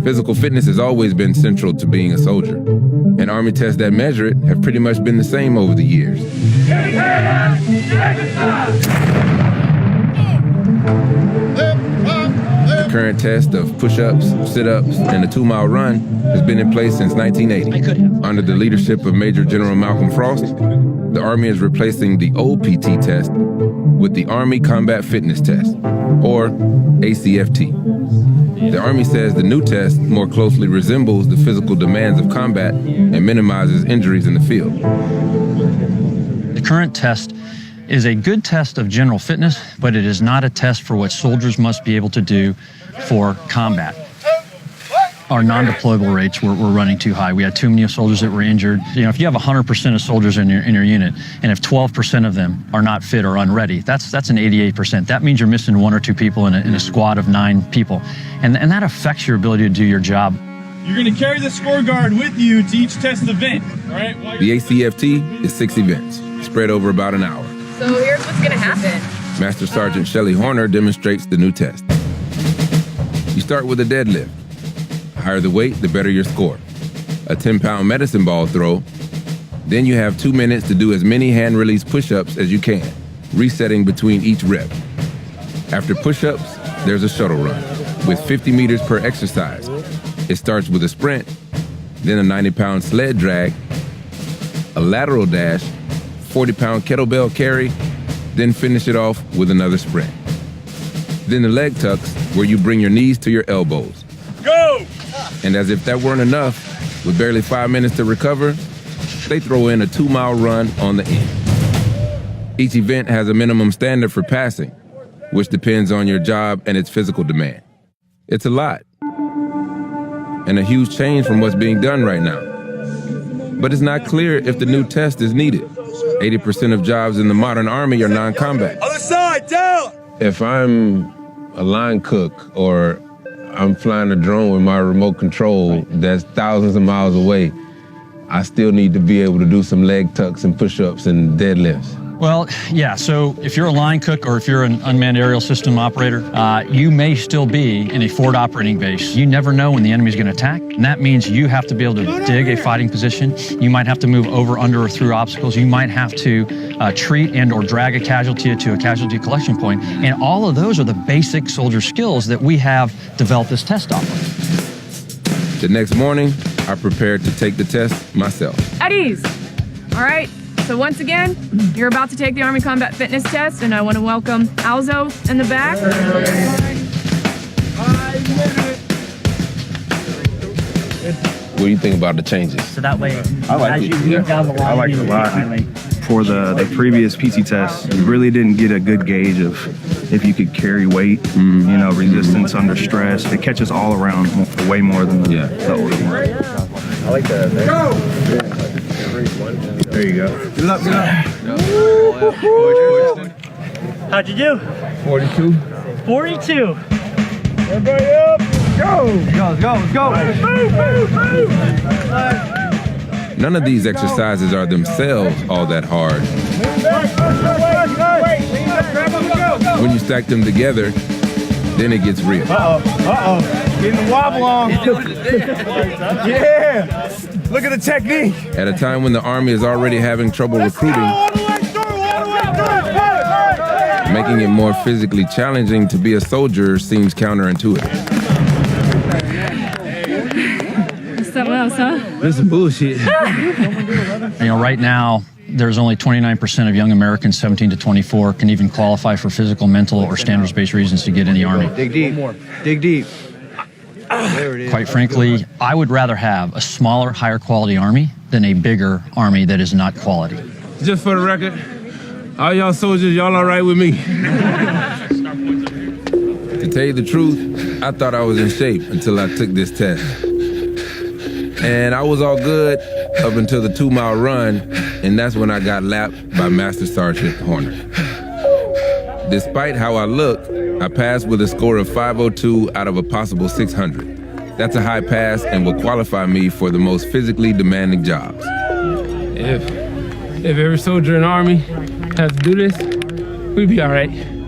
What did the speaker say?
Physical fitness has always been central to being a soldier, and Army tests that measure it have pretty much been the same over the years. The current test of push-ups, sit-ups, and a 2-mile run has been in place since 1980. Under the leadership of Major General Malcolm Frost, the Army is replacing the old PT test with the Army Combat Fitness Test, or ACFT. The Army says the new test more closely resembles the physical demands of combat and minimizes injuries in the field. The current test is a good test of general fitness, but it is not a test for what soldiers must be able to do for combat. Our non-deployable rates were running too high. We had too many soldiers that were injured. You know, if you have 100% of soldiers in your unit, and if 12% of them are not fit or unready, that's an 88%. That means you're missing 1 or 2 people in a squad of 9 people. And that affects your ability to do your job. You're going to carry the scorecard with you to each test event, all right? The ACFT is 6 events, spread over about an hour. So here's what's going to happen. Master Sergeant Shelley Horner demonstrates the new test. You start with a deadlift. The higher the weight, the better your score. A 10-pound medicine ball throw. Then you have 2 minutes to do as many hand-release push-ups as you can, resetting between each rep. After push-ups, there's a shuttle run with 50 meters per exercise. It starts with a sprint, then a 90-pound sled drag, a lateral dash, 40-pound kettlebell carry, then finish it off with another sprint. Then the leg tucks, where you bring your knees to your elbows. Go! And as if that weren't enough, with barely 5 minutes to recover, they throw in a 2-mile run on the end. Each event has a minimum standard for passing, which depends on your job and its physical demand. It's a lot, and a huge change from what's being done right now. But it's not clear if the new test is needed. 80% of jobs in the modern Army are non-combat. Other side, down! If I'm a line cook or I'm flying a drone with my remote control that's thousands of miles away, I still need to be able to do some leg tucks and push-ups and deadlifts. Well, yeah, so if you're a line cook or if you're an unmanned aerial system operator, you may still be in a forward operating base. You never know when the enemy's going to attack, and that means you have to be able to dig a fighting position. You might have to move over, under, or through obstacles. You might have to treat and or drag a casualty to a casualty collection point, and all of those are the basic soldier skills that we have developed this test off of. The next morning, I prepared to take the test myself. At ease. All right. So once again, you're about to take the Army Combat Fitness Test, and I want to welcome Alzo in the back. What do you think about the changes? So that way, I like it. move down the line, I like it a lot. For the previous PT test, you really didn't get a good gauge of if you could carry weight, you know, resistance under stress. It catches all around way more than the older one. I like that. Go! There you go. Good luck, good luck. How'd you do? 42. 42. Everybody up! Go! Let's go! Move! None of these exercises are themselves all that hard. When you stack them together, then it gets real. Getting the wobble on. Yeah! Look at the technique. At a time when the Army is already having trouble recruiting, making it more physically challenging to be a soldier seems counterintuitive. Something else, huh? This is bullshit. You know, right now, there's only 29% of young Americans 17 to 24 can even qualify for physical, mental, or standards-based reasons to get in the Army. Dig deep. Dig deep. Quite frankly, I would rather have a smaller, higher quality Army than a bigger Army that is not quality. Just for the record, all y'all soldiers, y'all all right with me? To tell you the truth, I thought I was in shape until I took this test. And I was all good up until the 2-mile run, and that's when I got lapped by Master Sergeant Horner. Despite how I look, I passed with a score of 502 out of a possible 600. That's a high pass and will qualify me for the most physically demanding jobs. If every soldier in the Army have to do this, we'd be all right.